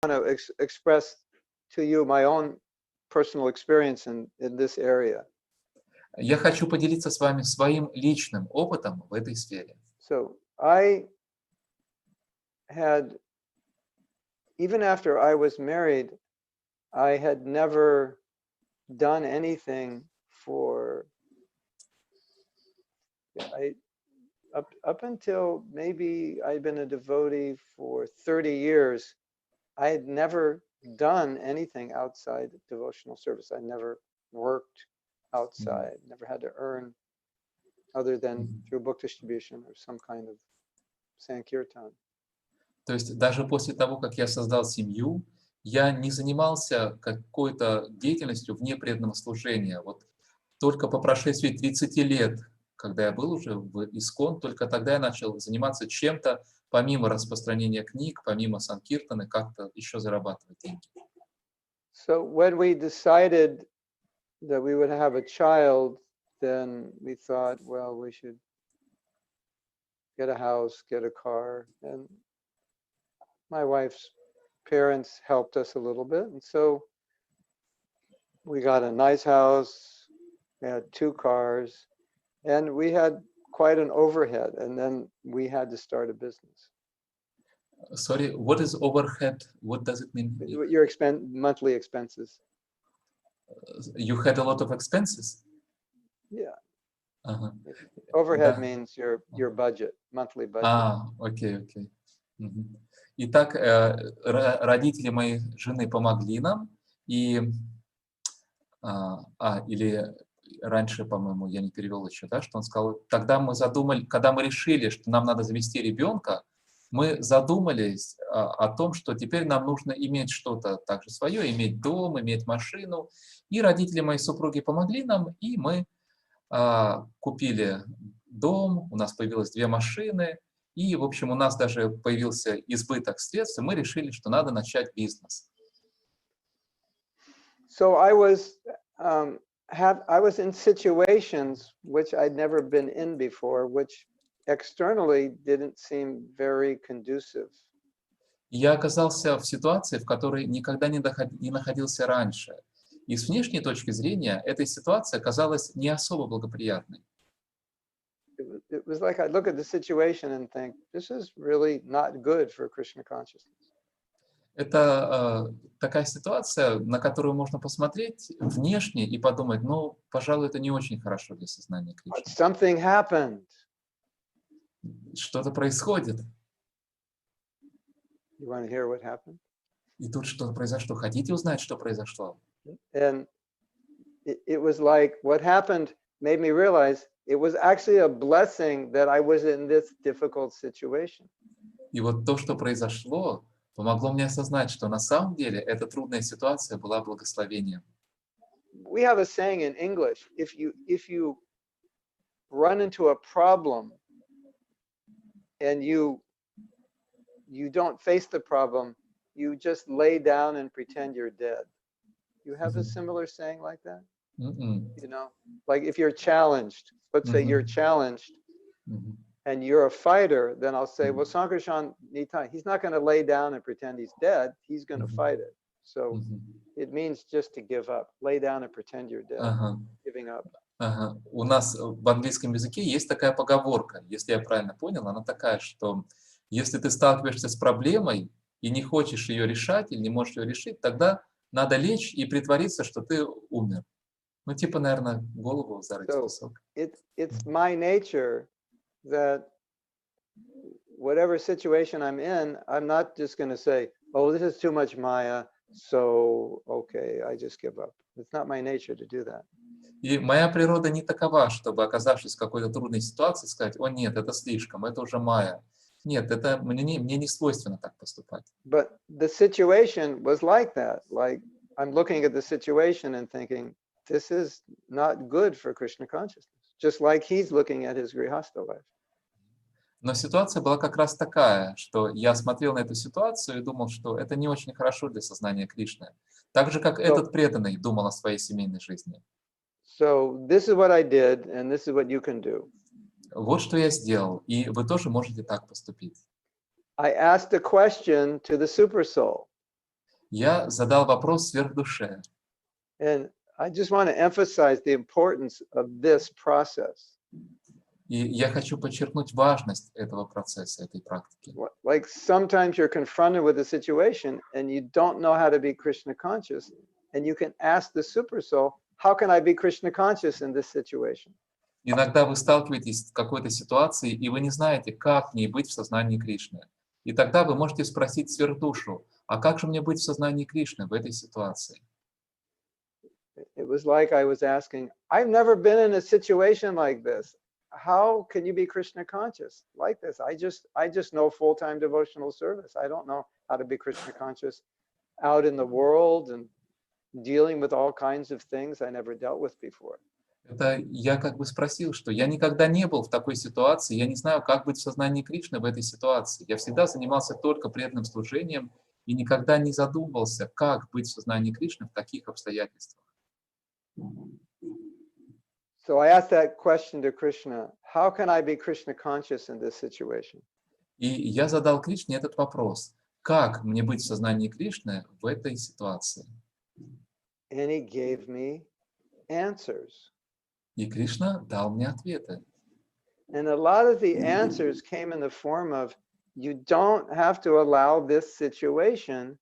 want to express to you my own personal experience in this area. Я хочу поделиться с вами своим личным опытом в этой сфере. So I had, even after I was married, I had never done anything for, up until maybe I'd been a devotee for 30 years, I had never done anything outside devotional service. I never worked outside, never had to earn other than through book distribution or some kind of sankirtan. То есть даже после того, как я создал семью, я не занимался какой-то деятельностью вне преданного служения. Вот только по прошествии 30 лет, когда я был уже в ИСККОН, только тогда я начал заниматься чем-то, помимо распространения книг, помимо санкиртаны, как-то еще зарабатывать деньги. So when we decided that we would have a child, then we thought, well, we should get a house, get a car. And my wife's parents helped us a little bit. And so we got a nice house, we had 2 cars, and we had quite an overhead. And then we had to start a business. Sorry, what is overhead? What does it mean? Your monthly expenses. You had a lot of expenses? Yeah. Ага. Overhead Да. means your budget, monthly budget. Окей. Итак, родители моей жены помогли нам, и, или раньше, по-моему, я не перевел еще, да, что он сказал, тогда мы задумали, когда мы решили, что нам надо завести ребенка, мы задумались о том, что теперь нам нужно иметь что-то также свое, иметь дом, иметь машину. И родители моей супруги помогли нам, и мы купили дом, у нас появилось 2 машины, и, в общем, у нас даже появился избыток средств, и мы решили, что надо начать бизнес. So I was in situations which I'd never been in before, which externally didn't seem very conducive. Я оказался в ситуации, в которой никогда не находился раньше. И с внешней точки зрения эта ситуация оказалась не особо благоприятной. It was like I'd look at the situation and think, this is really not good for Krishna consciousness. Это такая ситуация, на которую можно посмотреть внешне и подумать, ну, пожалуй, это не очень хорошо для сознания Кришны. Something happened. Что-то происходит. You want to hear what happened? И тут что-то произошло. Хотите узнать, что произошло? And it was like what happened made me realize it was actually a blessing that I was in this difficult situation. И вот то, что произошло, помогло мне осознать, что на самом деле эта трудная ситуация была благословением. We have a saying in English, if you run into a problem and you don't face the problem, you just lay down and pretend you're dead. You have a similar saying like that? You know, like if you're challenged, let's say you're challenged and you're a fighter, then I'll say, well, Sankarshan Nitai, he's not going to lay down and pretend he's dead. He's going to fight it. So it means just to give up. Lay down and pretend you're dead. Giving up. У нас в английском языке есть такая поговорка, если я правильно понял, она такая, что если ты сталкиваешься с проблемой и не хочешь ее решать или не можешь ее решить, тогда надо лечь и притвориться, что ты умер. Ну, типа, наверное, голову зарыть в песок. It's my nature that whatever situation I'm in, I'm not just going to say, oh, this is too much Maya, so, okay, I just give up. It's not my nature to do that. И моя природа не такова, чтобы, оказавшись в какой-то трудной ситуации, сказать, о нет, это слишком, это уже Майя. Нет, это мне не свойственно так поступать. But the situation was like that. Like, I'm looking at the situation and thinking, this is not good for Krishna consciousness. Just like he's looking at his grihastha life. Но ситуация была как раз такая, что я смотрел на эту ситуацию и думал, что это не очень хорошо для сознания Кришны. Так же, как этот преданный думал о своей семейной жизни. So this is what I did, and this is what you can do. Вот что я сделал, и вы тоже можете так поступить. I asked a question to the super soul. Я задал вопрос сверхдуше. And I just want to emphasize the importance of this process. И я хочу подчеркнуть важность этого процесса, этой практики. Like sometimes you're confronted with a situation and you don't know how to be Krishna conscious, and you can ask the super soul, how can I be Krishna conscious in this situation? Иногда вы сталкиваетесь с какой-то ситуацией, и вы не знаете, как мне быть в сознании Кришны. И тогда вы можете спросить сверхдушу, а как же мне быть в сознании Кришны в этой ситуации? It was like I was asking, I've never been in a situation like this. How can you be Krishna conscious like this? I just know full-time devotional service. I don't know how to be Krishna conscious out in the world and dealing with all kinds of things I never dealt with before. Это я как бы спросил, что я никогда не был в такой ситуации, я не знаю, как быть в сознании Кришны в этой ситуации. Я всегда занимался только преданным служением и никогда не задумывался, как быть в сознании Кришны в таких обстоятельствах. So I asked that question to Krishna, how can I be Krishna conscious in this situation? И я задал Кришне этот вопрос, как мне быть в сознании Кришны в этой ситуации? And he gave me answers. И Кришна дал мне ответы. And a lot of the answers came in the form of, you don't have to allow this situation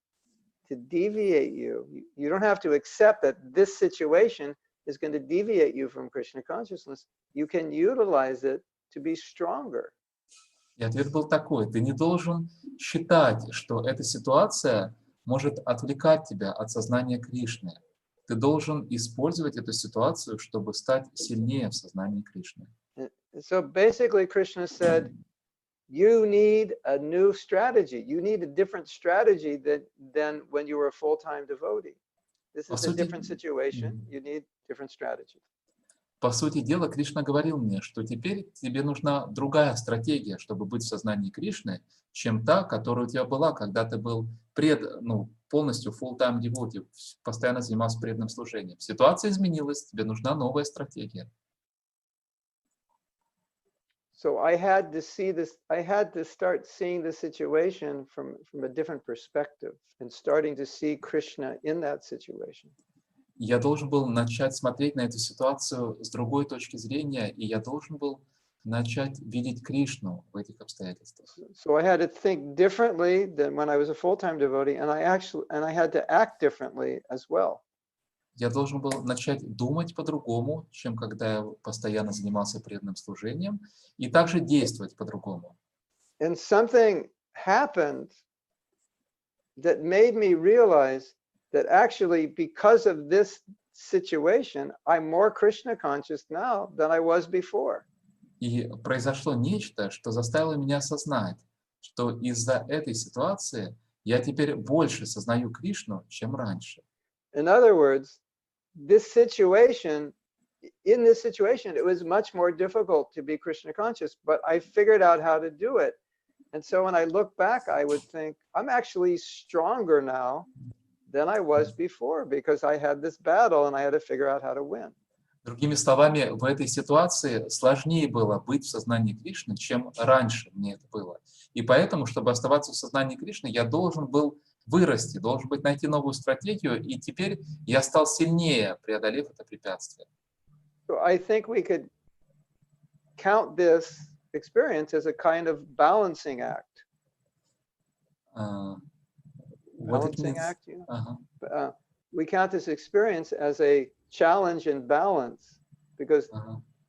to deviate you. You don't have to accept that this situation is going to deviate you from Krishna consciousness. You can utilize it to be stronger. И ответ был такой: ты не должен считать, что эта ситуация может отвлекать тебя от сознания Кришны. Ты должен использовать эту ситуацию, чтобы стать сильнее в сознании Кришны. So basically, Krishna said, you need a new strategy. You need a different strategy than when you were a full-time devotee. This is a different situation. You need different strategy. По сути дела, Кришна говорил мне, что теперь тебе нужна другая стратегия, чтобы быть в сознании Кришны, чем та, которая у тебя была, когда ты был полностью full-time devotee, постоянно занимался преданным служением. Ситуация изменилась, тебе нужна новая стратегия. So I had to see this, I had to start seeing the situation from a different perspective and starting to see Krishna in that situation. Я должен был начать смотреть на эту ситуацию с другой точки зрения, и я должен был начать видеть Кришну в этих обстоятельствах. So I had to think differently than when I was a full-time devotee, and I had to act differently as well. Я должен был начать думать по-другому, чем когда я постоянно занимался преданным служением, и также действовать по-другому. And something happened that made me realize that actually, because of this situation, I'm more Krishna conscious now than I was before. И произошло нечто, что заставило меня осознать, что из-за этой ситуации я теперь больше сознаю Кришну, чем раньше. In other words, in this situation, it was much more difficult to be Krishna conscious, but I figured out how to do it. And so when I look back, I would think, I'm actually stronger now than I was before, because I had this battle and I had to figure out how to win. Другими словами, в этой ситуации сложнее было быть в сознании Кришны, чем раньше мне это было. И поэтому, чтобы оставаться в сознании Кришны, я должен был вырасти, должен быть найти новую стратегию, и теперь я стал сильнее, преодолев это препятствие. So I think we could count this experience as a kind of balancing act. Balancing act, you know? We count this experience as a challenge in balance, because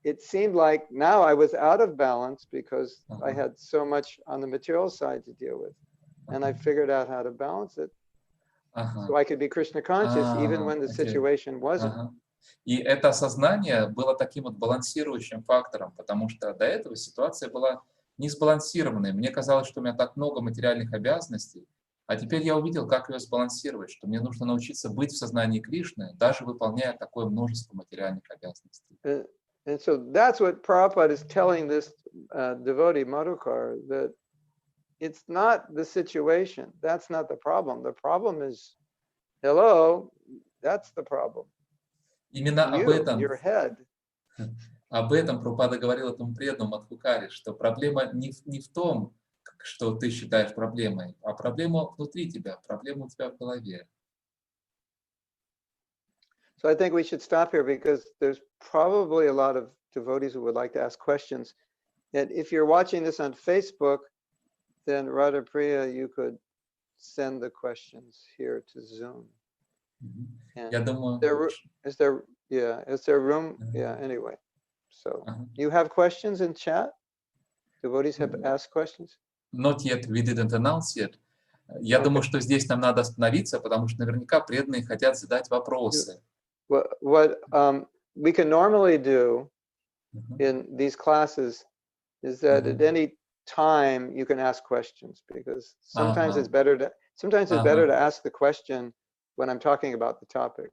it seemed like now I was out of balance because I had so much on the material side to deal with. And I figured out how to balance it so I could be Krishna conscious even when the situation wasn't. И это осознание было таким вот балансирующим фактором, потому что до этого ситуация была несбалансированной. Мне казалось, что у меня так много материальных обязанностей, а теперь я увидел, как ее сбалансировать, что мне нужно научиться быть в сознании Кришны, даже выполняя такое множество материальных обязанностей. And so that's what Prabhupada is telling this devotee Madhukar, that it's not the situation, that's not the problem. The problem is, hello, that's the problem. Именно your head. Об этом Прабхупада говорил этому преданному Мадхукаре, что проблема не в том, что ты считаешь проблемой, а проблема внутри тебя, проблема у тебя в голове. So I think we should stop here because there's probably a lot of devotees who would like to ask questions. And if you're watching this on Facebook, then Radha Priya, you could send the questions here to Zoom. And Я думаю, is there room? Yeah, anyway. So you have questions in chat? Devotees have asked questions? not yet, we didn't announce yet. Я думаю, что здесь нам надо остановиться, потому что наверняка преданные хотят задать вопросы. What we can normally do in these classes is that at any time you can ask questions, because sometimes it's better to ask the question when I'm talking about the topic,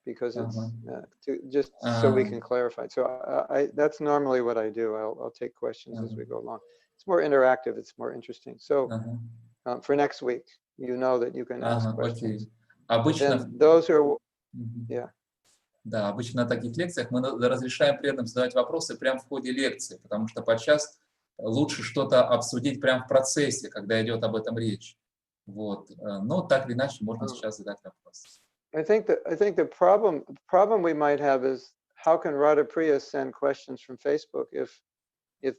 because it's just so we can clarify. So that's normally what I do. I'll take questions as we go along. It's more interactive. It's more interesting. So for next week, you know that you can ask questions. Обычно, those who are, да, обычно на таких лекциях мы разрешаем преданным задавать вопросы прямо в ходе лекции, потому что подчас лучше что-то обсудить прямо в процессе, когда идет об этом речь. Вот. Но так или иначе можно сейчас задать вопрос. I think the problem we might have is how can Radha Priya send questions from Facebook if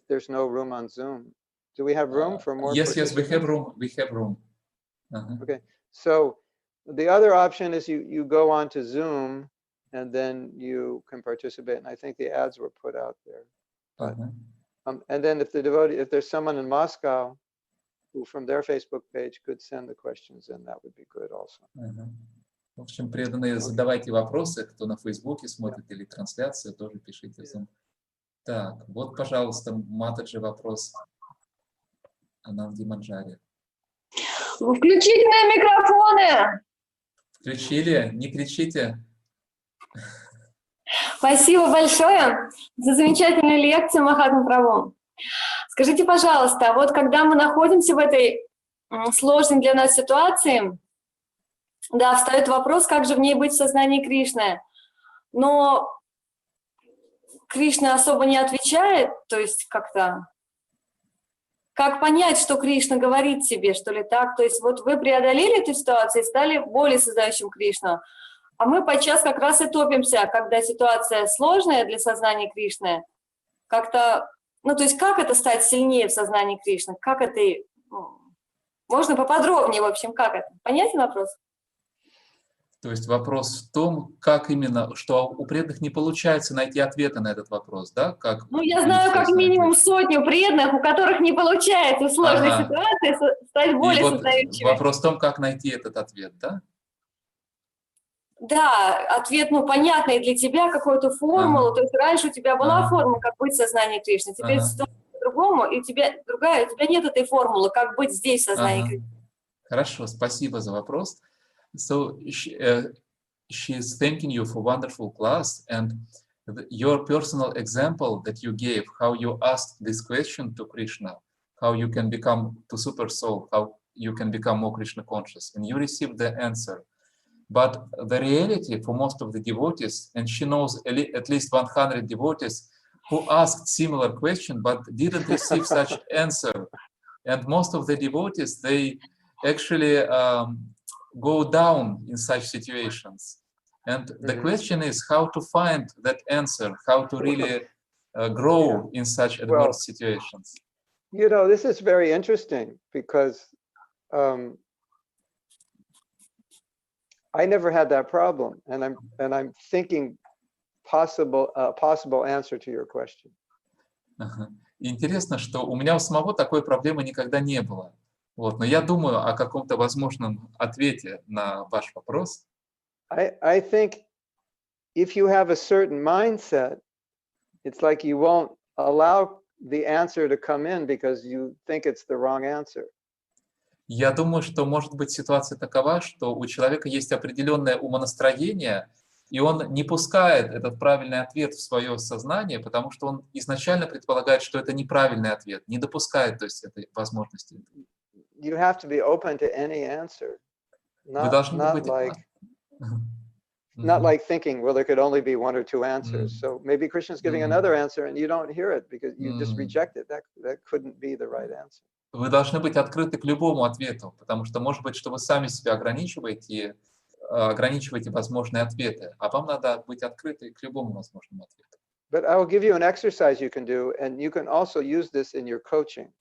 there's no room on Zoom? Do we have room for more? Yes, we have room. We have room. Okay, so the other option is you go on to Zoom and then you can participate. And I think the ads were put out there. But, and then if there's someone in Moscow who from their Facebook page could send the questions, then that would be good also. В общем, преданные, задавайте вопросы, кто на Фейсбуке смотрит или трансляцию, тоже пишите в Zoom. Так, вот, пожалуйста, Матаджи вопрос. Ананди Манджари. Включите мои микрофоны! Включили? Не кричите. Спасибо большое за замечательную лекцию, Махатма Прабху. Скажите, пожалуйста, вот когда мы находимся в этой сложной для нас ситуации, да, встает вопрос, как же в ней быть в сознании Кришны. Но Кришна особо не отвечает, то есть как-то... Как понять, что Кришна говорит себе, что ли так? То есть вот вы преодолели эту ситуацию и стали более сознающим Кришну. А мы подчас как раз и топимся, когда ситуация сложная для сознания Кришны. Как-то, ну то есть как это стать сильнее в сознании Кришны? Как это, можно поподробнее, в общем, как это? Понятен вопрос? То есть вопрос в том, как именно, что у преданных не получается найти ответы на этот вопрос, да? Как ну, я знаю как минимум сотню преданных, у которых не получается в сложной ситуации стать более сознающими. Вопрос в том, как найти этот ответ, да? Да, ответ, ну, понятный для тебя, какую-то формулу. То есть раньше у тебя была формула, как быть в сознании Кришны, теперь ситуация по-другому, и у тебя другая, у тебя нет этой формулы, как быть здесь в сознании Кришны. Хорошо, спасибо за вопрос. So she's thanking you for wonderful class, and your personal example that you gave, how you asked this question to Krishna, how you can become to super soul, how you can become more Krishna conscious, and you received the answer. But the reality for most of the devotees, and she knows at least 100 devotees who asked similar question but didn't receive such answer, and most of the devotees, they actually go down in such situations. And the question is how to find that answer, how to really grow in such adverse situations. You know, this is very interesting because I never had that problem, and I'm thinking possible answer to your question. Интересно, что у меня у самого такой проблемы никогда не было. Вот, но я думаю о каком-то возможном ответе на ваш вопрос. I think if you have a certain mindset, it's like you won't allow the answer to come in because you think it's the wrong answer. Я думаю, что может быть ситуация такова, что у человека есть определенное умонастроение, и он не пускает этот правильный ответ в свое сознание, потому что он изначально предполагает, что это неправильный ответ, не допускает, то есть, этой возможности. You have to be open to any answer. Вы должны быть... Not like thinking, well, there could only be one or two answers. So maybe Krishna's giving another answer and you don't hear it because you just reject it. That couldn't be the right answer. Вы должны быть открыты к любому ответу, потому что, может быть, что вы сами себя ограничиваете, ограничиваете возможные ответы, а вам надо быть открытой к любому возможному ответу. But I will give you an exercise you can do, and you can also use this in your coaching.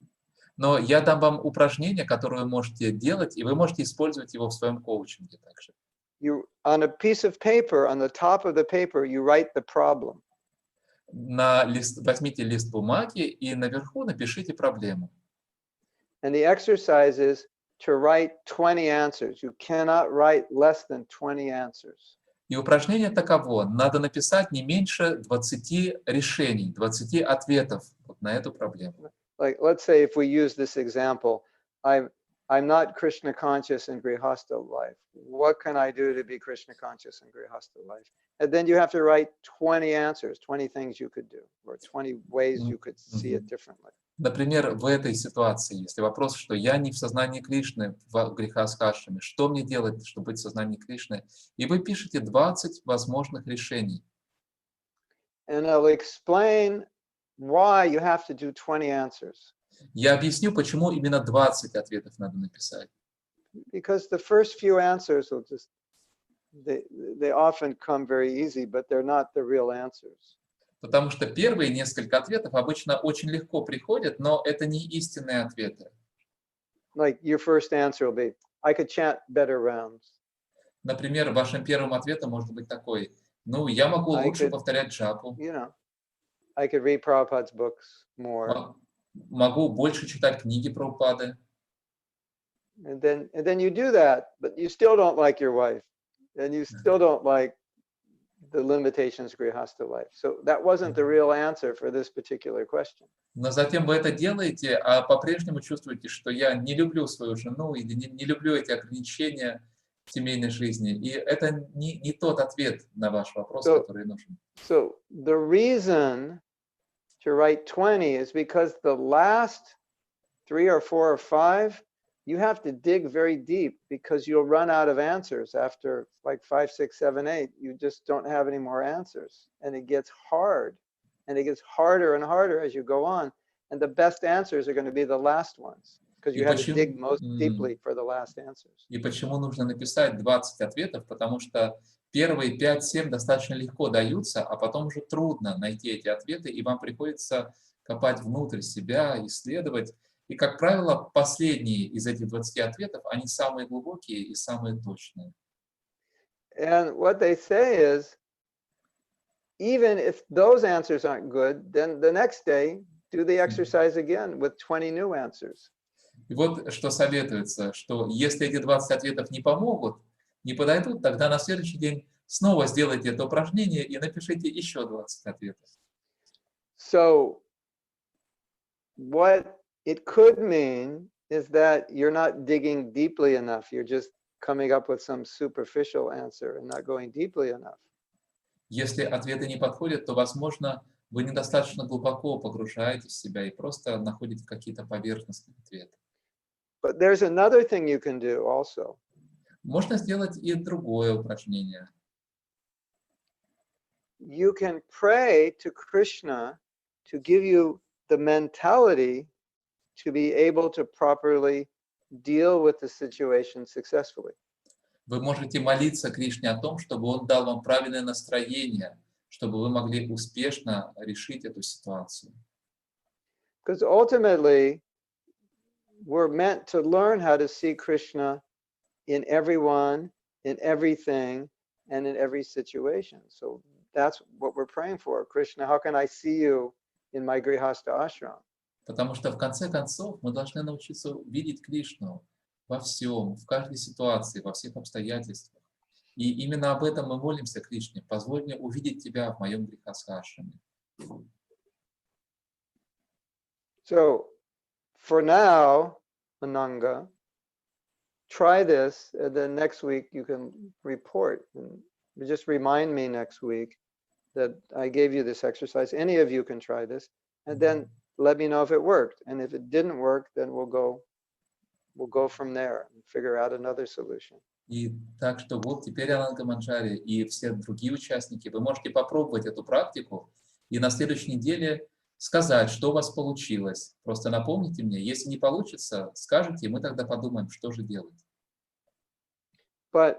Но я дам вам упражнение, которое вы можете делать, и вы можете использовать его в своем коучинге также. You, on a piece of paper, on the top of the paper, you write the problem. Возьмите лист бумаги и наверху напишите проблему. And the exercise is to write 20 answers. You cannot write less than 20 answers. И упражнение таково. Надо написать не меньше 20 решений, 20 ответов на эту проблему. Like, let's say if we use this example, I'm not Krishna conscious in grihastha life. What can I do to be Krishna conscious in grihastha life? And then you have to write 20 answers, 20 things you could do, or 20 ways you could see it differently. Например, в этой ситуации, если вопрос, что я не в сознании Кришны, в грихастхе, что мне делать, чтобы быть в сознании Кришны? И вы пишете 20 возможных решений. And I'll explain why you have to do 20 answers. Я объясню, почему именно 20 ответов надо написать. Because the first few answers will just, they often come very easy, but they're not the real answers. Потому что первые несколько ответов обычно очень легко приходят, но это не истинные ответы. Like your first answer will be, I could chant better rounds. Например, вашим первым ответом может быть такой: ну, я могу лучше повторять джапу. You know, I could read Prabhupada's books more. Могу больше читать книги Прабхупады. And then you do that, but you still don't like your wife, and you still don't like the limitations of grihastha life. So that wasn't the real answer for this particular question. Но затем вы это делаете, а по-прежнему чувствуете, что я не люблю свою жену или не люблю эти ограничения в семейной жизни. И это не тот ответ на ваш вопрос, который нужен. So the reason to write 20 is because the last 3 or 4 or 5, you have to dig very deep, because you'll run out of answers after like 5, 6, 7, 8. You just don't have any more answers, and it gets hard, and it gets harder and harder as you go on. And the best answers are going to be the last ones, because you have to dig most deeply for the last answers. И почему нужно написать 20 ответов? Потому что первые 5-7 достаточно легко даются, а потом уже трудно найти эти ответы, и вам приходится копать внутрь себя, исследовать. И, как правило, последние из этих 20 ответов, они самые глубокие и самые точные. And what they say is, even if those answers aren't good, then the next day, do the exercise again with 20 new answers. И вот что советуется, что если эти 20 ответов не помогут, не подойдут, тогда на следующий день снова сделайте это упражнение и напишите еще 20 ответов. So, what it could mean is that you're not digging deeply enough. You're just coming up with some superficial answer and not going deeply enough. Если ответы не подходят, то, возможно, вы недостаточно глубоко погружаетесь в себя и просто находите какие-то поверхностные ответы. But there's another thing you can do also. Можно сделать и другое упражнение. You can pray to Krishna to give you the mentality to be able to properly deal with the situation successfully. Вы можете молиться Кришне о том, чтобы Он дал вам правильное настроение, чтобы вы могли успешно решить эту ситуацию. Because ultimately, we're meant to learn how to see Krishna in everyone, in everything, and in every situation. So that's what we're praying for. Krishna, how can I see you in my grihastha ashram? Потому что в конце концов мы должны научиться видеть Кришну во всем, в каждой ситуации, во всех обстоятельствах. И именно об этом мы молимся Кришне. Позволь мне увидеть Тебя в моем грихастха-ашраме. So for now, Ananga, try this, and then next week you can report. And just remind me next week that I gave you this exercise. Any of you can try this, and then let me know if it worked. And if it didn't work, then we'll go from there and figure out another solution. И так что вот теперь Ананга Манджари и все другие участники, вы можете попробовать эту практику и на следующей неделе сказать, что у вас получилось. Просто напомните мне, если не получится, скажите, и мы тогда подумаем, что же делать. But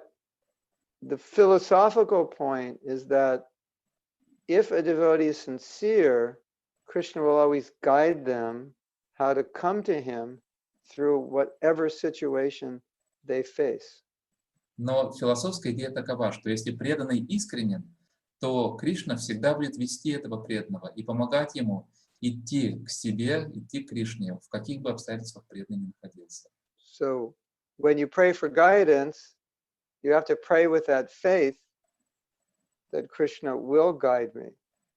the philosophical point is that if a devotee is sincere, Krishna will always guide them how to come to him through whatever situation they face. Но философская идея такова, что если преданный искренен, то Кришна всегда будет вести этого преданного и помогать ему идти к себе, идти к Кришне, в каких бы обстоятельствах преданный ни находился. So when you pray for guidance, you have to pray with that faith that Krishna will guide me.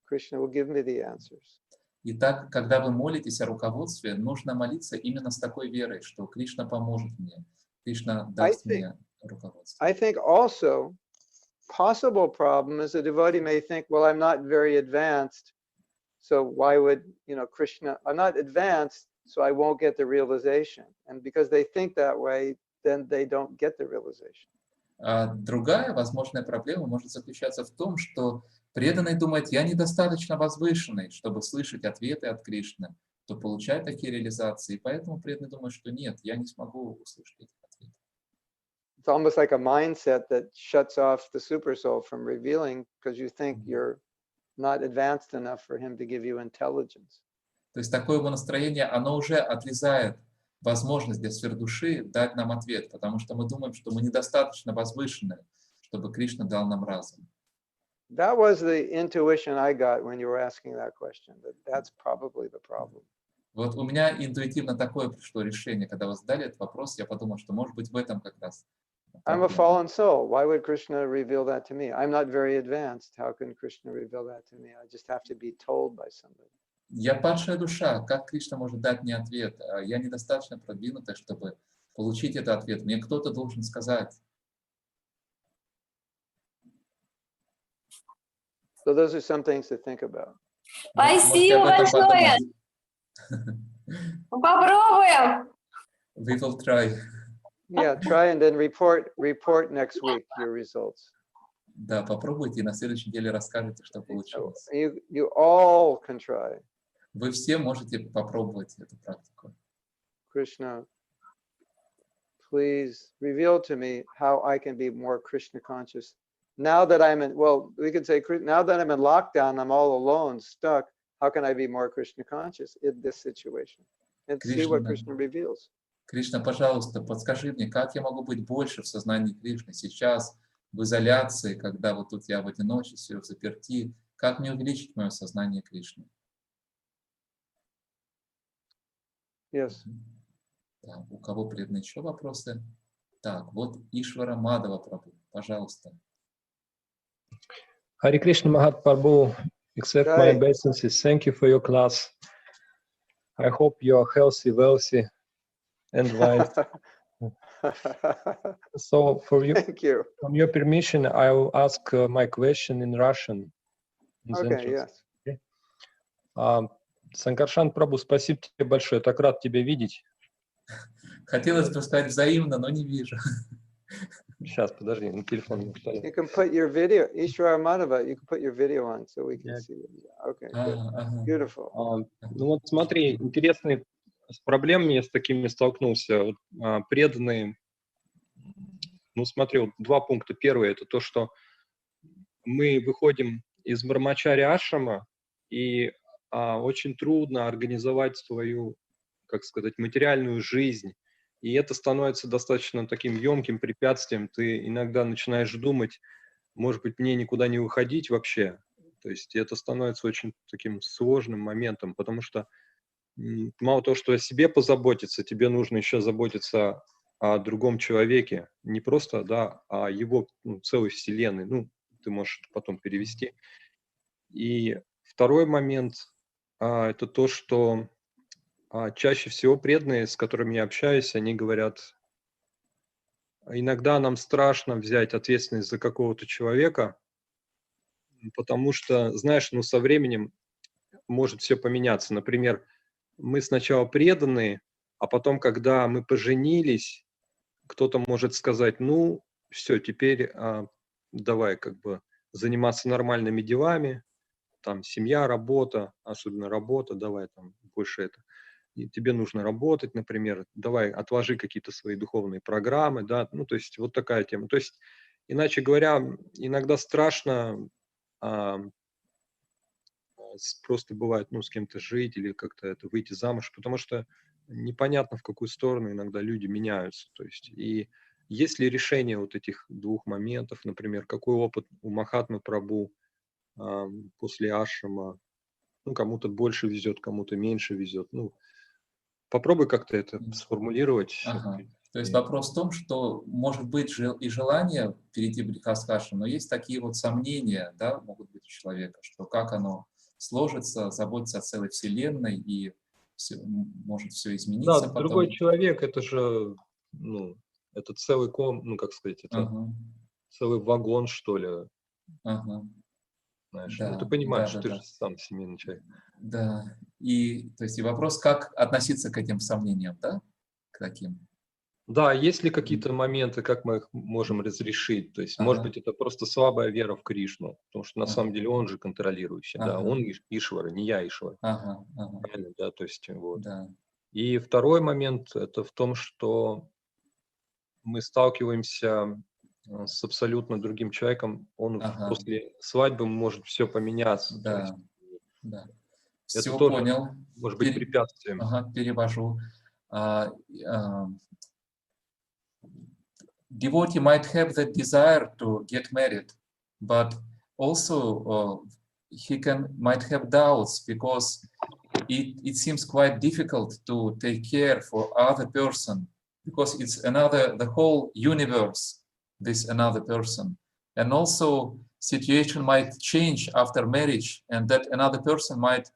Krishna will give me the answers. Итак, когда вы молитесь о руководстве, нужно молиться именно с такой верой, что Кришна поможет мне, Кришна даст мне руководство. I think also possible problem is a devotee may think, well, I'm not very advanced, so why would, Krishna, I'm not advanced, so I won't get the realization. And because they think that way, then they don't get the realization. Другая возможная проблема может заключаться в том, что преданный думает, я недостаточно возвышенный, чтобы слышать ответы от Кришны, то получает такие реализации, и поэтому преданный думает, что нет, я не смогу услышать этих ответов. It's almost like a mindset that shuts off the super soul from revealing because you think you're not advanced enough for him to give you intelligence. То есть такое его настроение, оно уже отрезает возможность для сфер души дать нам ответ, потому что мы думаем, что мы недостаточно возвышены, чтобы Кришна дал нам разум. That was the intuition I got when you were asking that question, that that's probably the problem. Вот у меня интуитивно такое пришло решение, когда вы задали этот вопрос, я подумал, что может быть в этом как раз. I'm a fallen soul. Why would Krishna reveal that to me? I'm not very advanced. How can Krishna reveal that to me? I just have to be told by somebody. Я падшая душа. Как Кришна может дать мне ответ? Я недостаточно продвинутый, чтобы получить этот ответ. Мне кто-то должен сказать. So those are some things to think about. Спасибо большое. Попробуем. We will try. Yeah, try and then report next week your results. Да, попробуйте и на следующей неделе расскажете, что получилось. You all can try. Вы все можете попробовать эту практику. Krishna, please reveal to me how I can be more Krishna conscious. Now that I'm in, well, we could say, now that I'm in lockdown, I'm all alone, stuck. How can I be more Krishna conscious in this situation? And see what Krishna reveals. Кришна, пожалуйста, подскажи мне, как я могу быть больше в сознании Кришны сейчас, в изоляции, когда вот тут я в одиночестве, в заперти, как мне увеличить мое сознание Кришны? Yes. Так, у кого преданные еще вопросы? Так, вот Ишвара Мадава Прабху, пожалуйста. Hare Krishna Mahatma Prabhu, accept my obeisances. Thank you for your class. I hope you are healthy, wealthy, and wise. So, Thank you. From your permission, I will ask my question in Russian. Okay, yes. Okay. Санкаршан Прабху, спасибо тебе большое. Так рад тебя видеть. Хотелось бы сказать взаимно, но не вижу. Сейчас, подожди, на телефон. You can put your video, Ishwara Madhava, you can put your video on so we can see it. Okay, good. Beautiful. Ну вот смотри, интересные с проблемами я с такими столкнулся. Преданные, ну смотри, вот два пункта. Первый, это то, что мы выходим из Брахмачарья ашрама, и очень трудно организовать свою, как сказать, материальную жизнь. И это становится достаточно таким емким препятствием. Ты иногда начинаешь думать, может быть, мне никуда не выходить вообще. То есть это становится очень таким сложным моментом, потому что мало того, что о себе позаботиться, тебе нужно еще заботиться о другом человеке. Не просто, да, а его целой вселенной. Ну, ты можешь потом перевести. И второй момент это то, что чаще всего преданные, с которыми я общаюсь, они говорят, иногда нам страшно взять ответственность за какого-то человека, потому что, знаешь, ну, со временем может все поменяться. Например, мы сначала преданные, а потом, когда мы поженились, кто-то может сказать, ну, все, теперь давай как бы заниматься нормальными делами, там, семья, работа, особенно работа, давай там больше это. И тебе нужно работать, например, давай отложи какие-то свои духовные программы, да, ну, то есть вот такая тема. То есть иначе говоря, иногда страшно просто бывает, ну, с кем-то жить или как-то это выйти замуж, потому что непонятно, в какую сторону иногда люди меняются. То есть, и есть ли решение вот этих двух моментов, например, какой опыт у Махатмы Прабху после ашрама, ну, кому-то больше везет, кому-то меньше везет. Ну, попробуй как-то это сформулировать. Ага. То есть вопрос в том, что может быть и желание перейти в грихастха, но есть такие вот сомнения, да, могут быть у человека, что как оно сложится, заботиться о целой вселенной, и может все измениться Да, потом. другой человек, это же, ну, это целый ну, как сказать, это целый вагон, что ли, знаешь. Да, Ну, ты понимаешь, да, ты да. же сам семейный человек. Да, и, то есть, и вопрос, как относиться к этим сомнениям, да, к таким. Да, есть ли какие-то моменты, как мы их можем разрешить? То есть, может быть, это просто слабая вера в Кришну, потому что на самом деле он же контролирующий, да, он Ишвара, не я Ишвара. Правильно, да, то есть, вот. Да. И второй момент, это в том, что мы сталкиваемся с абсолютно другим человеком, он после свадьбы может все поменяться. Да, есть, да. это Все тоже понял. может быть препятствием. Перевожу. Devotee might have the desire to get married, but also he might have doubts because it seems quite difficult to take care for other person because it's the whole universe, this another person. And also situation might change after marriage, and that another person might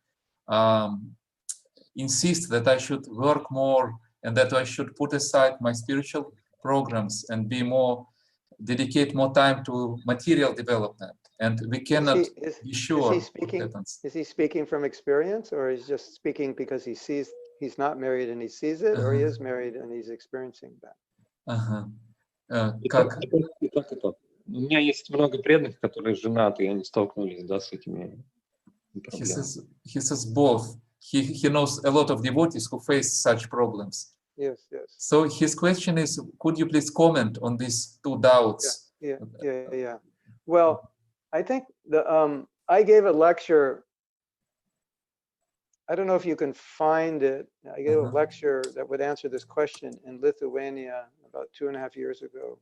insist that I should work more and that I should put aside my spiritual programs and dedicate more time to material development. And we cannot be sure what happens. Is he speaking from experience, or is he just speaking because he sees he's not married and he sees it, or he is married and he's experiencing that? У меня есть много преданных, которые женаты, и они столкнулись, да, с этими проблемами. He says both. He knows a lot of devotees who face such problems. Yes, yes. So his question is, could you please comment on these two doubts? Yeah. Well, I think I gave a lecture. I don't know if you can find it. I gave a lecture that would answer this question in Lithuania about 2.5 years ago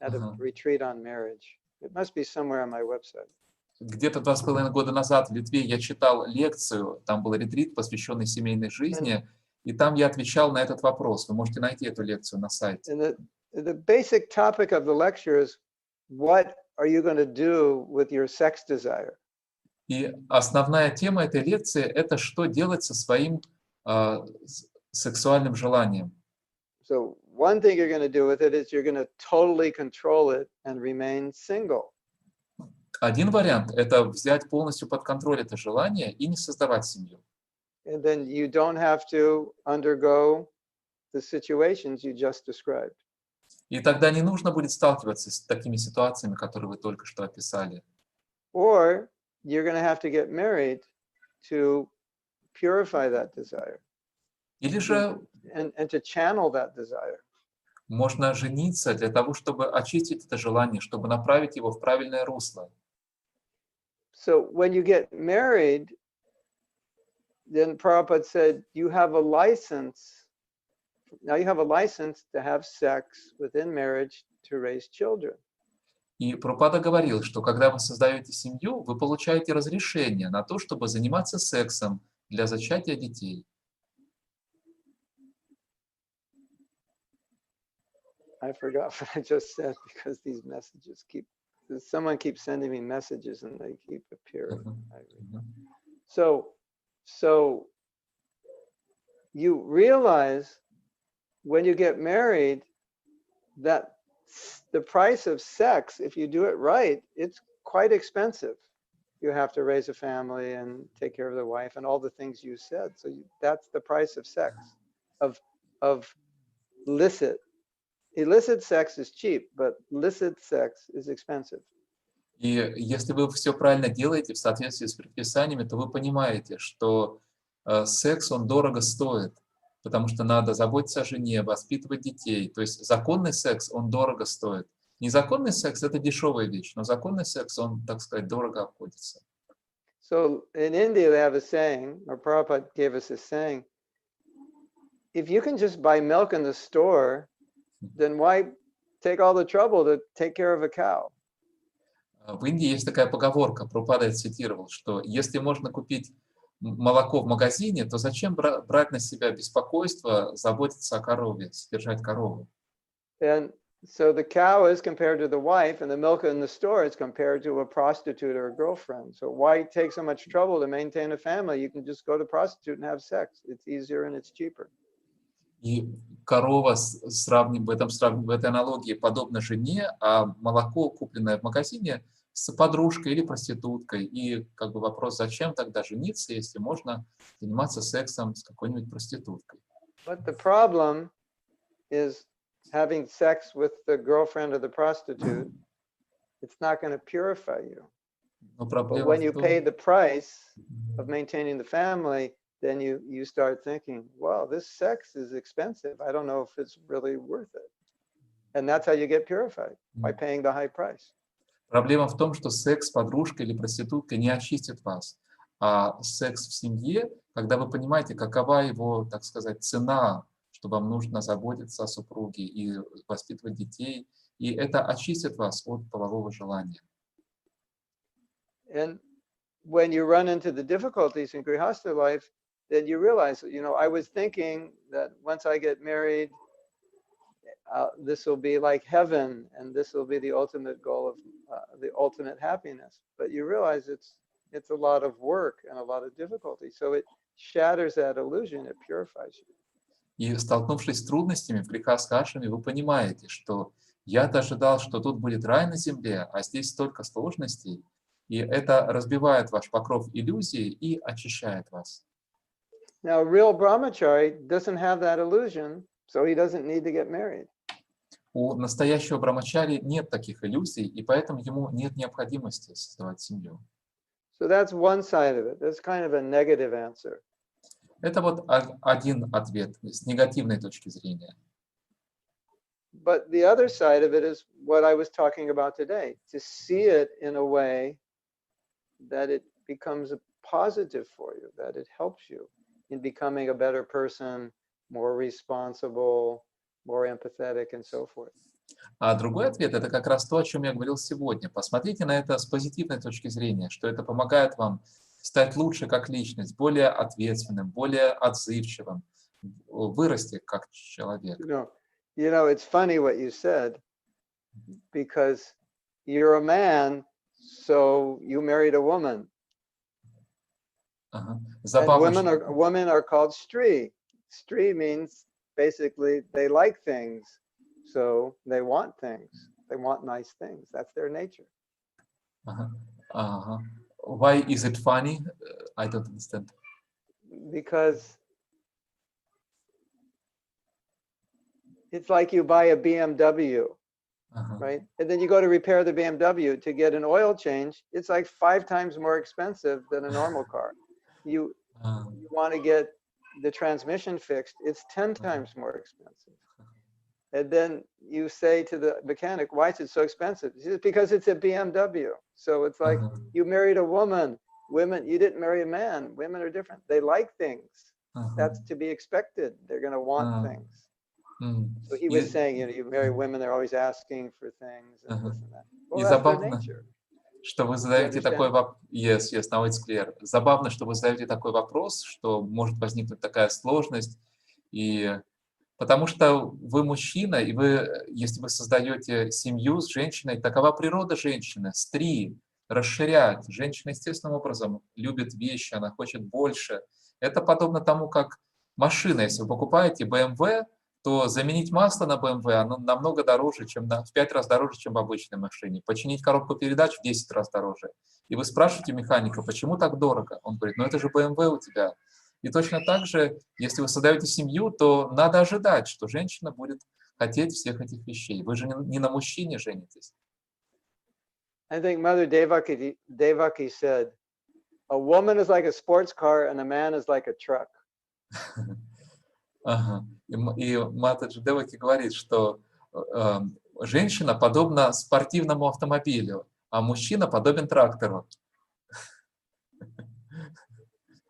at a retreat on marriage. It must be somewhere on my website. Где-то 2,5 года назад в Литве я читал лекцию, там был ретрит, посвященный семейной жизни, и там я отвечал на этот вопрос. Вы можете найти эту лекцию на сайте. The basic topic of the lecture is, what are you going to do with your sex desire? И основная тема этой лекции – это что делать со своим сексуальным желанием. So one thing you're going to do with it is you're going to totally control it and remain single. Один вариант – это взять полностью под контроль это желание и не создавать семью. And then you don't have to undergo the situations you just described. И тогда не нужно будет сталкиваться с такими ситуациями, которые вы только что описали. Or you're going to have to get married to purify that desire. Или же and to channel that desire. Можно жениться для того, чтобы очистить это желание, чтобы направить его в правильное русло. So when you get married, then Prabhupada said, you have a license. Now you have a license to have sex within marriage to raise children. И Прабхупада говорил, что когда вы создаете семью, вы получаете разрешение на то, чтобы заниматься сексом для зачатия детей. I forgot what I just said because these messages someone keeps sending me messages and they keep appearing. So you realize when you get married that the price of sex, if you do it right, it's quite expensive. You have to raise a family and take care of the wife and all the things you said. So that's the price of sex, of licit. Illicit sex is cheap, but licit sex is expensive. И если вы все правильно делаете в соответствии с предписаниями, то вы понимаете, что секс, он дорого стоит, потому что надо заботиться о жене, воспитывать детей. То есть законный секс, он дорого стоит. Незаконный секс — это дешевая вещь, но законный секс, он, так сказать, дорого обходится. So in India, they have a saying, or Prabhupada gave us a saying, if you can just buy milk in the store, then why take all the trouble to take care of a cow? В Индии есть такая поговорка, Прабхупада цитировал, что если можно купить молоко в магазине, то зачем брать на себя беспокойство, заботиться о корове, содержать корову? And so the cow is compared to the wife, and the milk in the store is compared to a prostitute or a girlfriend. So why take so much trouble to maintain a family? You can just go to a prostitute and have sex. It's easier and it's cheaper. И корова в этой аналогии подобна жене, а молоко, купленное в магазине, с подружкой или проституткой. И как бы вопрос, зачем тогда жениться, если можно заниматься сексом с какой-нибудь проституткой? But the problem is having sex with the girlfriend or the prostitute, it's not going to purify you. Но But проблема when в you том, pay the price of maintaining the family, then you start thinking, well, this sex is expensive. I don't know if it's really worth it. And that's how you get purified, by paying the high price. проблема в том, что секс с подружкой или проституткой не очистит вас. А секс в семье, когда вы понимаете, какова его, так сказать, цена, что вам нужно заботиться о супруге и воспитывать детей, и это очистит вас от полового желания. And when you run into the difficulties in grihastha life, then you realize, I was thinking that once I get married, this will be like heaven, and this will be the ultimate goal of the ultimate happiness. But you realize it's a lot of work and a lot of difficulty. So it shatters that illusion, it purifies you. И столкнувшись с трудностями в грехастха ашраме, вы понимаете, что я-то ожидал, что тут будет рай на земле, а здесь столько сложностей, и это разбивает ваш покров иллюзии и очищает вас. Now, real brahmachari doesn't have that illusion, so he doesn't need to get married. У настоящего брамачари нет таких иллюзий, и поэтому ему нет необходимости создавать семью. So that's one side of it. That's kind of a negative answer. Это вот один ответ с негативной точки зрения. But the other side of it is what I was talking about today, to see it in a way that it becomes a positive for you, that it helps you in becoming a better person, more responsible, more empathetic, and so forth. А другой ответ — это как раз то, о чем я говорил сегодня. Посмотрите на это с позитивной точки зрения, что это помогает вам стать лучше как личность, более ответственным, более отзывчивым, вырасти как человек. It's funny what you said, because you're a man, so you married a woman. Ага. And women are called Shri. Shri means basically they like things, so they want things. They want nice things. That's their nature. Ага. Ага. Why is it funny? I don't understand. Because it's like you buy a BMW, right? And then you go to repair the BMW to get an oil change. It's like 5 times more expensive than a normal car. You want to get the transmission fixed. It's 10 times more expensive. And then you say to the mechanic, why is it so expensive? He says, because it's a BMW. So it's like you married a woman. Women, you didn't marry a man. Women are different. They like things. That's to be expected. They're going to want things. So he was saying, you marry women, they're always asking for things and this and that. Well, that's their nature. Что вы задаете такой вопрос. Yes, now it's clear. Забавно, что вы задаете такой вопрос, что может возникнуть такая сложность. И потому что вы мужчина, и вы, если вы создаете семью с женщиной, такова природа женщины, стри, расширять. Женщина естественным образом любит вещи, она хочет больше. Это подобно тому, как машина. Если вы покупаете BMW, то заменить масло на BMW оно намного дороже, в 5 раз дороже, чем в обычной машине. Починить коробку передач в 10 раз дороже. И вы спрашиваете механика, почему так дорого? Он говорит, это же BMW у тебя. И точно так же, если вы создаете семью, то надо ожидать, что женщина будет хотеть всех этих вещей. Вы же не на мужчине женитесь. I think Mother Devaki said, a woman is like a sports car and a man is like a truck. Ага. И Матаджи Деваки говорит, что женщина подобна спортивному автомобилю, а мужчина подобен трактору.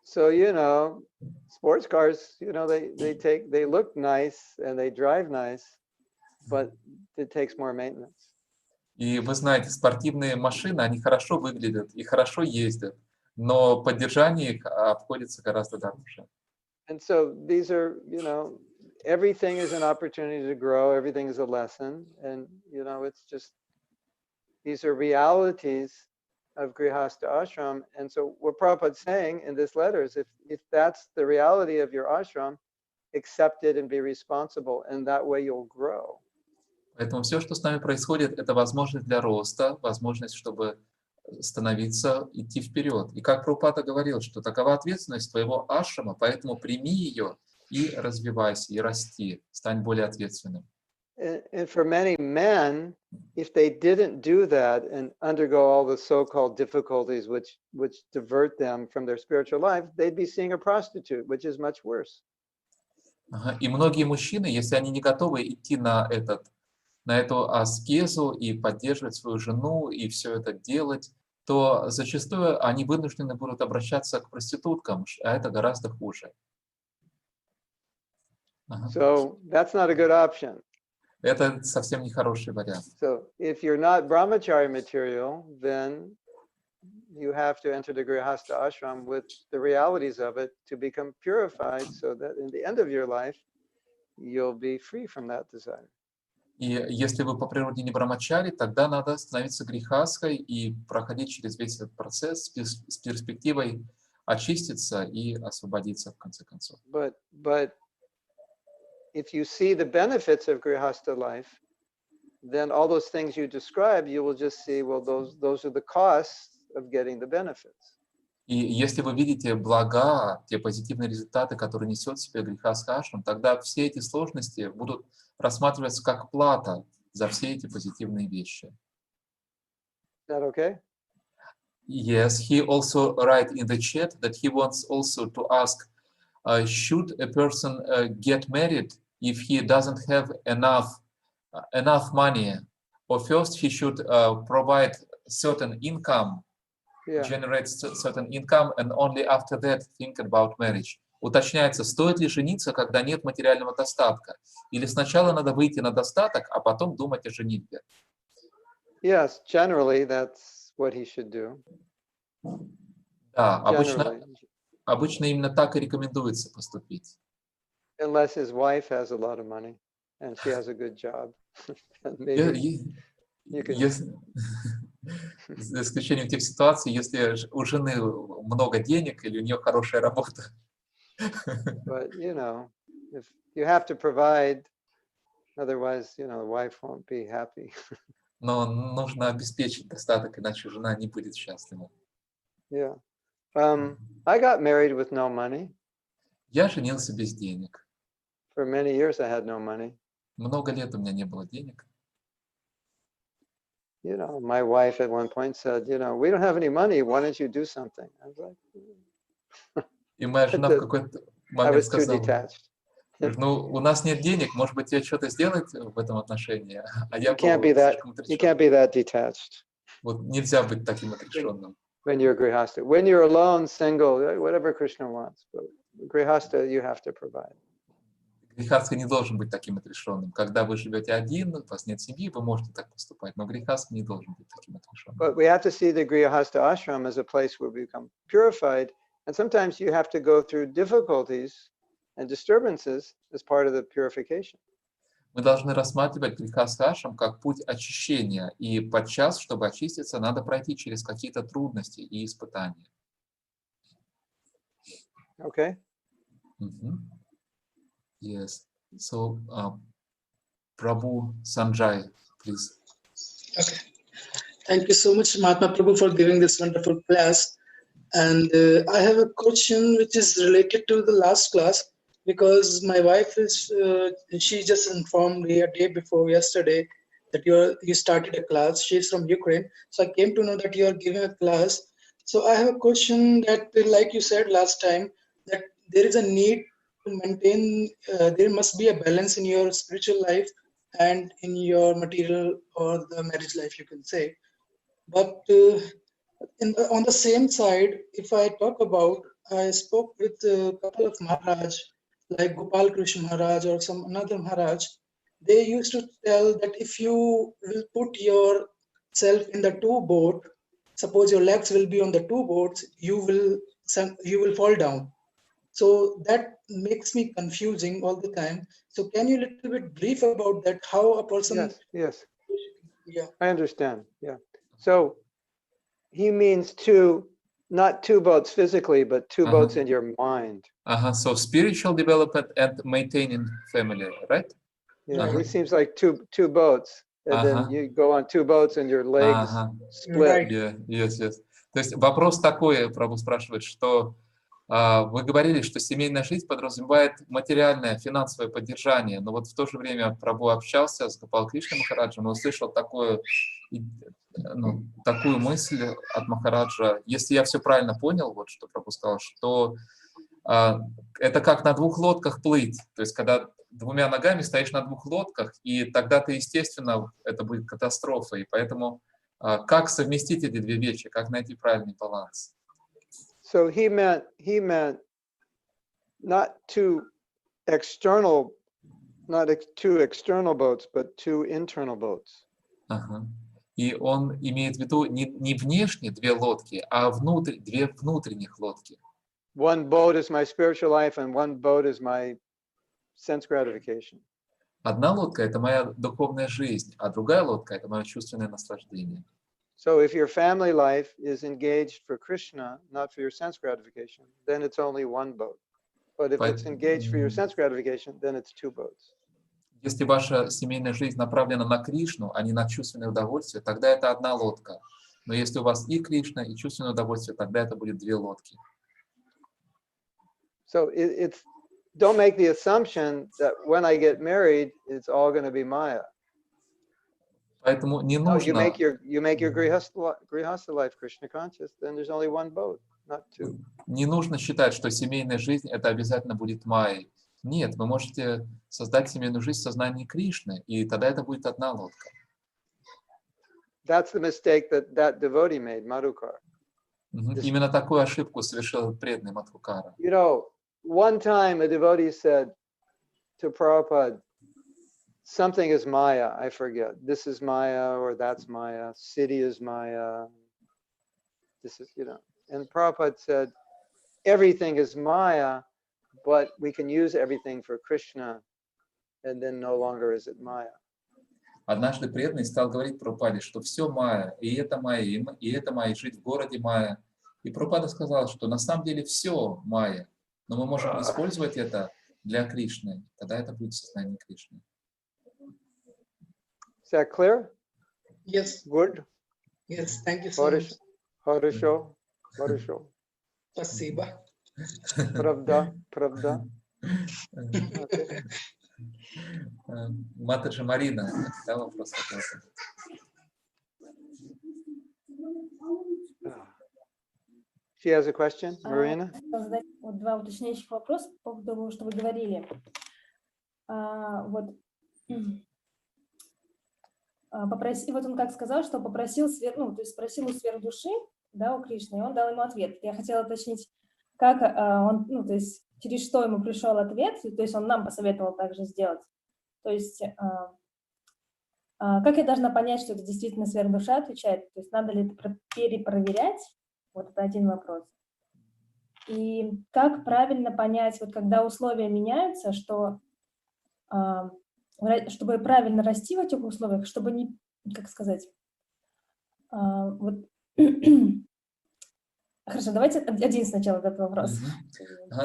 So, sports cars, they look nice and they drive nice, but it takes more maintenance. И вы знаете, спортивные машины, они хорошо выглядят и хорошо ездят, но поддержание их обходится гораздо дороже. And so these are, everything is an opportunity to grow, everything is a lesson, and it's just, these are realities of grihastha ashram. And so what Prabhupada's saying in this letter is if that's the reality of your ashram, accept it and be responsible, and that way you'll grow. Поэтому все, что с нами происходит, это возможность для роста, возможность, чтобы становиться, идти вперед. И как Прабхупада говорил, что такова ответственность твоего ашрама, поэтому прими ее и развивайся, и расти, стань более ответственным. And for many men, if they didn't do that and undergo all the so-called difficulties which divert them from their spiritual life, they'd be seeing a prostitute, which is much worse. И многие мужчины, если они не готовы идти на эту аскезу и поддерживать свою жену и все это делать, то зачастую они вынуждены будут обращаться к проституткам, а это гораздо хуже. So that's not a good option. Это совсем не хороший вариант. So if you're not brahmachari material, then you have to enter the grihastha ashram with the realities of it to become purified, so that in the end of your life, you'll be free from that desire. И если вы по природе не брамачари, тогда надо становиться грихастхой и проходить через весь этот процесс с перспективой очиститься и освободиться в конце концов. But if you see the benefits of grihastha life, then all those things you described, you will just see, well, those are the costs of getting the benefits. И если вы видите блага, те позитивные результаты, которые несет в себе грихастха ашрам, тогда все эти сложности будут рассматриваться как плата за все эти позитивные вещи. Is that okay? Yes, he also write in the chat that he wants also to ask, should a person get married if he doesn't have enough money, or first he should provide certain income, generate certain income, and only after that think about marriage. Уточняется, стоит ли жениться, когда нет материального достатка, или сначала надо выйти на достаток, а потом думать о женитьбе. Yes, generally that's what he should do. Да, обычно именно так и рекомендуется поступить. Unless his wife has a lot of money and she has a good job. За исключением тех ситуаций, если у жены много денег или у нее хорошая работа. But if you have to provide, otherwise, the wife won't be happy. Но нужно обеспечить достаток, иначе жена не будет счастлива. Yeah. I got married with no money. Я женился без денег. For many years I had no money. Много лет у меня не было денег. My wife at one point said, we don't have any money. Why don't you do something? I was like, И моя жена в какой-то I момент was too сказала, detached. ну, у нас нет денег, может быть, тебе что-то сделать в этом отношении? А я You can't be that detached. Вот нельзя быть таким отрешенным. When you're grihastha. When you're alone, single, whatever Krishna wants. But grihastha, you have to provide. Грихастха не должен быть таким отрешенным. Когда вы живете один, у вас нет семьи, вы можете так поступать, но грихастха не должен быть таким отрешенным. But we have to see the grihastha ashram as a place where we become purified. And sometimes you have to go through difficulties and disturbances as part of the purification. Мы должны рассматривать грихастха ашрам как путь очищения, и подчас, чтобы очиститься, надо пройти через какие-то трудности и испытания. Okay. Yes. So, Prabhu Sanjay, please. Okay. Thank you so much, Mahatma Prabhu, for giving this wonderful class. And I have a question which is related to the last class, because my wife is, she just informed me a day before yesterday that you started a class. She's from Ukraine. So I came to know that you are giving a class. So I have a question that, like you said last time, that there is a need to maintain, there must be a balance in your spiritual life and in your material or the marriage life, you can say. But on the same side, if I talk about, I spoke with a couple of Maharaj, like Gopal Krishna Maharaj or some another Maharaj. They used to tell that if you will put yourself in the two boat, suppose your legs will be on the two boats, you will fall down. So that makes me confusing all the time. So can you little bit brief about that? How a person? Yes. Yeah. I understand. Yeah. So he means two, not two boats physically, but two boats in your mind. So spiritual development and maintaining family, right? Yeah. He seems like two boats, and then you go on two boats and your legs split. Right. Yeah, yes. То есть вопрос такой, Прабху спрашивает, что вы говорили, что семейная жизнь подразумевает материальное, финансовое поддержание, но вот в то же время Прабху общался с Гопал Кришной Махараджем и услышал такую мысль от Махараджа, если я все правильно понял, вот что Прабху сказал, что это как на двух лодках плыть, то есть когда двумя ногами стоишь на двух лодках, и тогда ты, естественно, это будет катастрофа, и поэтому как совместить эти две вещи, как найти правильный баланс? So he meant not two external boats, but two internal boats. И он имеет в виду не внешние две лодки, а две внутренних лодки. One boat is my spiritual life, and one boat is my sense gratification. Одна лодка — это моя духовная жизнь, а другая лодка — это мое чувственное наслаждение. So if your family life is engaged for Krishna, not for your sense gratification, then it's only one boat. But if it's engaged for your sense gratification, then it's two boats. Если ваша семейная жизнь направлена на Кришну, а не на чувственное удовольствие, тогда это одна лодка. Но если у вас и Кришна, и чувственное удовольствие, тогда это будет две лодки. So don't make the assumption that when I get married, it's all going to be Maya. Поэтому не No, нужно... you make your grihastha life Krishna conscious, then there's only one boat, not two. Не нужно считать, что семейная жизнь это обязательно будет майей. Нет, вы можете создать семейную жизнь в сознании Кришны, и тогда это будет одна лодка. That's the mistake that devotee made, Madhukar. Именно такую ошибку совершил преданный Мадхукара. You know, one time a devotee said to Prabhupada, something is Maya, I forget. This is Maya or that's Maya. City is Maya. This is, And Prabhupada said, everything is Maya, but we can use everything for Krishna, and then no longer is it Maya. Однажды преданный стал говорить Прабхупаде, что все Майя, и это Майя, и это Майя, и жить в городе Майя. И Прабхупада сказал, что на самом деле все Майя, но мы можем использовать это для Кришны, тогда это будет сознание Кришны. Is that clear? Yes. Good? Yes, thank you so much. Хорошо. Спасибо. Правда. Матаджи Марина, да, вопрос? She has a question, Marina? Задать два уточняющих вопроса по поводу того, что вы говорили. Вот он как сказал, что попросил, то есть спросил у сверхдуши, да, у Кришны, и он дал ему ответ. Я хотела уточнить, как он, то есть через что ему пришел ответ, то есть он нам посоветовал также сделать. То есть как я должна понять, что это действительно сверхдуша отвечает? То есть надо ли это перепроверять? Вот это один вопрос. И как правильно понять, вот когда условия меняются, что чтобы правильно расти в этих условиях, чтобы не, как сказать, вот... Хорошо, давайте один сначала этот вопрос.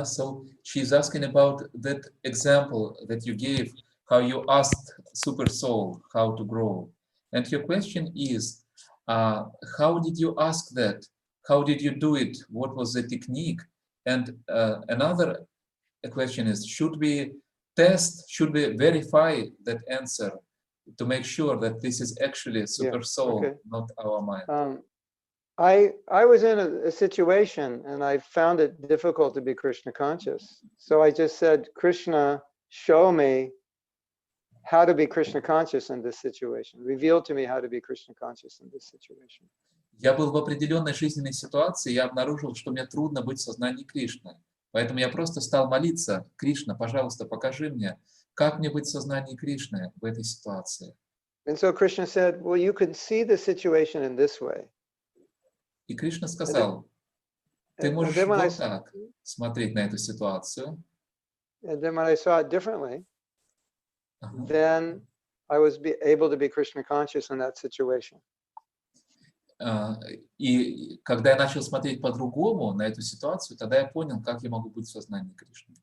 So she's asking about that example that you gave, how you asked Super Soul how to grow. And your question is, how did you ask that? How did you do it? What was the technique? And another question is, should we verify that answer to make sure that this is actually Super Soul, not our mind? I was in a situation and I found it difficult to be Krishna conscious. So I just said, Krishna, show me how to be Krishna conscious in this situation. Reveal to me how to be Krishna conscious in this situation. Я был в определенной жизненной ситуации, и я обнаружил, что мне трудно быть в сознании Кришны. Поэтому я просто стал молиться: Кришна, пожалуйста, покажи мне, как мне быть в сознании Кришны в этой ситуации. And so Krishna said, well, you can see the situation in this way. И Кришна сказал: ты можешь вот так смотреть на эту ситуацию. And then when I saw it differently, then I was able to be Krishna conscious in that situation. И когда я начал смотреть по-другому на эту ситуацию, тогда я понял, как я могу быть в сознании Кришны.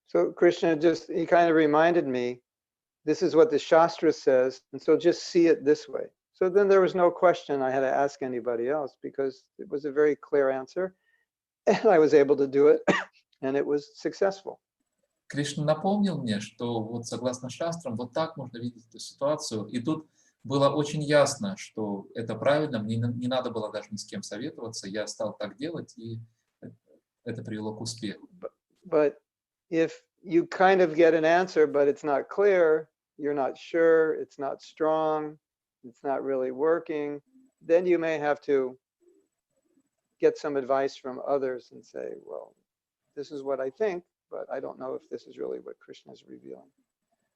So Krishna he kind of reminded me, this is what the Shastra says, and so just see it this way. So then there was no question I had to ask anybody else, because it was a very clear answer, and I was able to do it, and it was successful. Кришна напомнил мне, что вот согласно шастрам, вот так можно видеть эту ситуацию. И тут было очень ясно, что это правильно, мне не надо было даже ни с кем советоваться, я стал так делать, и это привело к успеху. But if you kind of get an answer, but it's not clear, you're not sure, it's not strong, it's not really working, then you may have to get some advice from others and say, well, this is what I think, but I don't know if this is really what Krishna is revealing.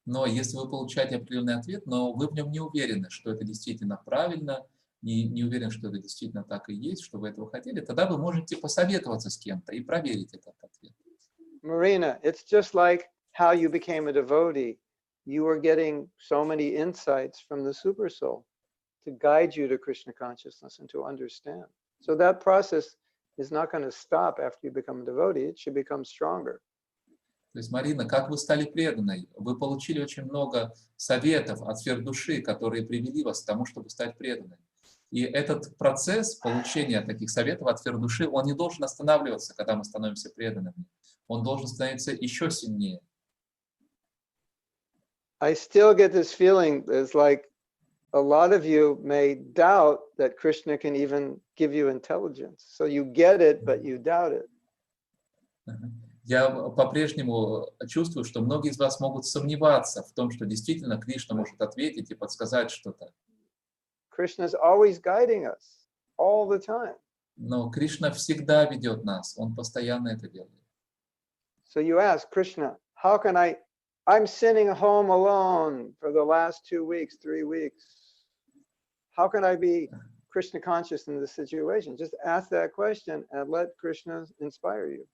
Но если вы получаете определенный ответ, но вы в нем не уверены, что это действительно правильно, не уверены, что это действительно так и есть, что вы этого хотели, тогда вы можете посоветоваться с кем-то и проверить этот ответ. Marina, it's just like how you became a devotee. You were getting so many insights from the Super Soul to guide you to Krishna consciousness and to understand. So that process is not going to stop after you become a devotee. It should become stronger. То есть, Марина, как вы стали преданной? Вы получили очень много советов от сфер души, которые привели вас к тому, чтобы стать преданной. И этот процесс получения таких советов от сфер души, он не должен останавливаться, когда мы становимся преданными. Он должен становиться еще сильнее. I still get this feeling, it's like a lot of you may doubt that Krishna can even give you intelligence. So you get it, but you doubt it. Я по-прежнему чувствую, что многие из вас могут сомневаться в том, что действительно Кришна может ответить и подсказать что-то. Krishna is always guiding us, all the time. Но Кришна всегда ведет нас, Он постоянно это делает. So you ask Krishna, how can I'm sitting home alone for the last 2 weeks, 3 weeks. How can I be Krishna conscious in this situation? Just ask that question and let Krishna inspire you.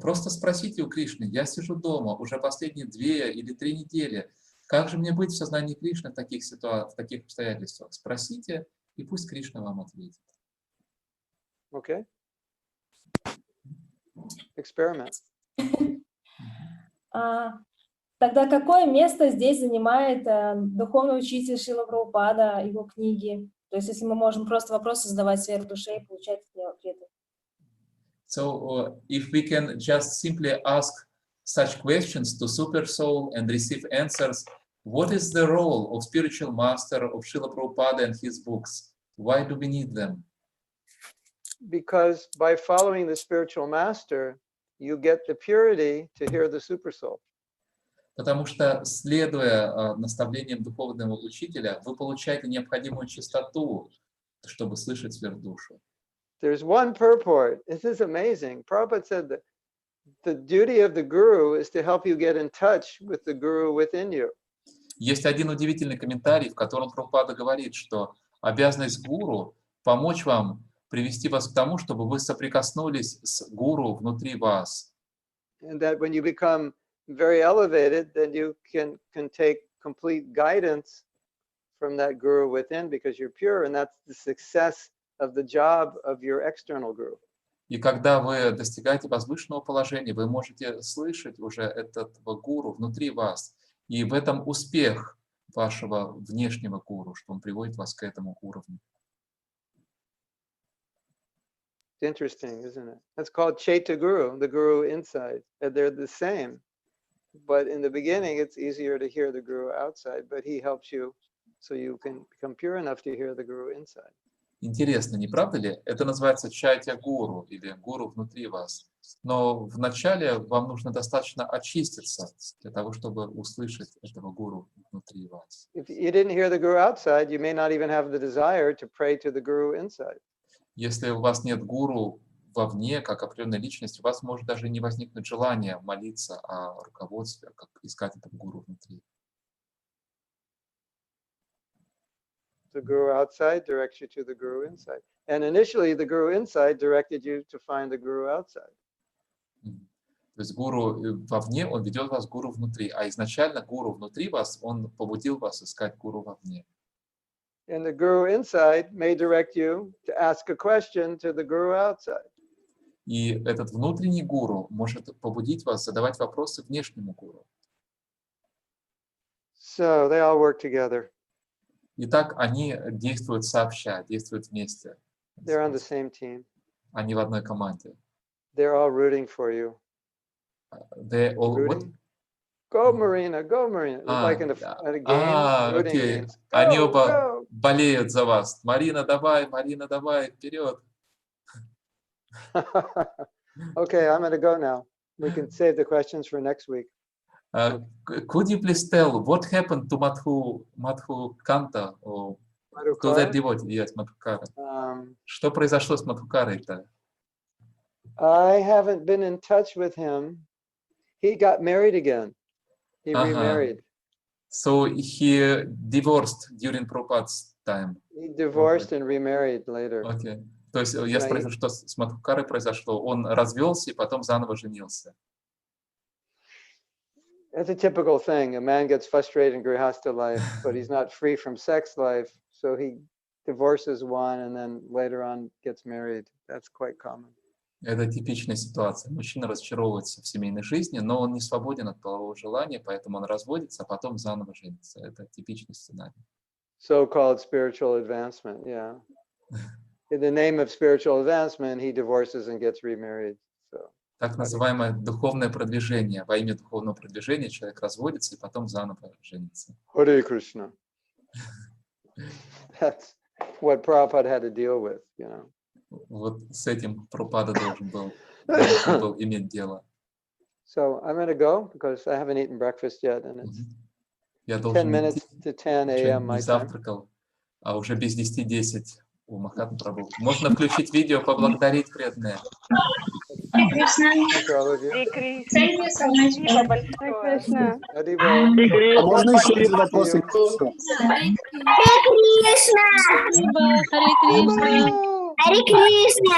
Просто спросите у Кришны: я сижу дома уже последние 2 или 3 недели. Как же мне быть в сознании Кришны в таких ситуациях, в таких обстоятельствах? Спросите, и пусть Кришна вам ответит. Okay? Experiment. Тогда какое место здесь занимает духовный учитель Шрила Прабхупада, его книги? То есть если мы можем просто вопросы задавать сверх души и получать от него ответы. So, if we can just simply ask such questions to Super Soul and receive answers, what is the role of spiritual master of Srila Prabhupada and his books? Why do we need them? Because by following the spiritual master, you get the purity to hear the Super Soul. Потому что, следуя наставлениям духовного учителя, вы получаете необходимую чистоту, чтобы слышать сверхдушу. There's one purport. This is amazing. Prabhupada said that the duty of the guru is to help you get in touch with the guru within you. Есть один удивительный комментарий, в котором Прабхупада говорит, что обязанность гуру — помочь вам, привести вас к тому, чтобы вы соприкоснулись с гуру внутри вас. And that when you become very elevated, then you can take complete guidance from that guru within because you're pure, and that's the success of the job of your external guru. И когда вы достигаете возвышенного положения, вы можете слышать уже этого гуру внутри вас. И в этом успех вашего внешнего гуру, что он приводит вас к этому уровню. It's interesting, isn't it? That's called Chaita Guru, the guru inside. And they're the same. But in the beginning, it's easier to hear the guru outside, but he helps you so you can become pure enough to hear the guru inside. Интересно, не правда ли? Это называется чайтя гуру или гуру внутри вас. Но вначале вам нужно достаточно очиститься для того, чтобы услышать этого гуру внутри вас. If you didn't hear the guru outside, you may not even have the desire to pray to the guru inside. Если у вас нет гуру вовне, как определенной личности, у вас может даже не возникнуть желание молиться о руководстве, как искать этого гуру внутри. The guru outside directs you to the guru inside. And initially, the guru inside directed you to find the guru outside. То есть гуру вовне, он ведет вас к гуру внутри, а изначально гуру внутри вас, он побудил вас искать гуру вовне. And the guru inside may direct you to ask a question to the guru outside. И этот внутренний гуру может побудить вас задавать вопросы внешнему гуру. So they all work together. Итак, они действуют сообща, действуют вместе. They're on the same team. Они в одной команде. They're all rooting for you. They all what? Rooting? Go, Marina, go, Marina. Like in at a game, rooting окей. means Они go, оба go. болеют за вас. Марина, давай, вперед. Okay, I'm going to go now. We can save the questions for next week. Could you please tell what happened to Madhu Kanta? To that devotee? Yes, Madhukara. Что произошло с Мадхукарой-то? I haven't been in touch with him. He got married again. He remarried. So he divorced during Prabhupada's time. He divorced and remarried later. Okay. То есть я спросил, что с Мадхукарой произошло. Он развелся и потом заново женился. That's a typical thing. A man gets frustrated in grihastha life, but he's not free from sex life, so he divorces one and then later on gets married. That's quite common. Это типичная ситуация. Мужчина разочаровывается в семейной жизни, но он не свободен от полового желания, поэтому он разводится, а потом заново женится. Это типичный сценарий. So-called spiritual advancement, yeah. In the name of spiritual advancement, he divorces and gets remarried. So. Так называемое духовное продвижение. Во имя духовного продвижения человек разводится и потом заново женится. Hare Krishna. That's what Prabhupada had to deal with, you know. Вот с этим Прабхупада должен был иметь дело. So I'm going to go because I haven't eaten breakfast yet, and it's Я 10 должен minutes to 10 a.m. my не time. завтракал, а уже без 10:10 у Махатмы Прабху. Можно включить видео, поблагодарить преданные. Thank all of you. Спасибо большое. Hare А можно еще один вопрос? Харе Кришна.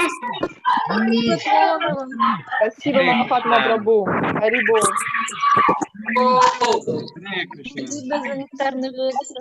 Спасибо, Махатма Прабху. Хари Бол. Спасибо за нектарный выпуск.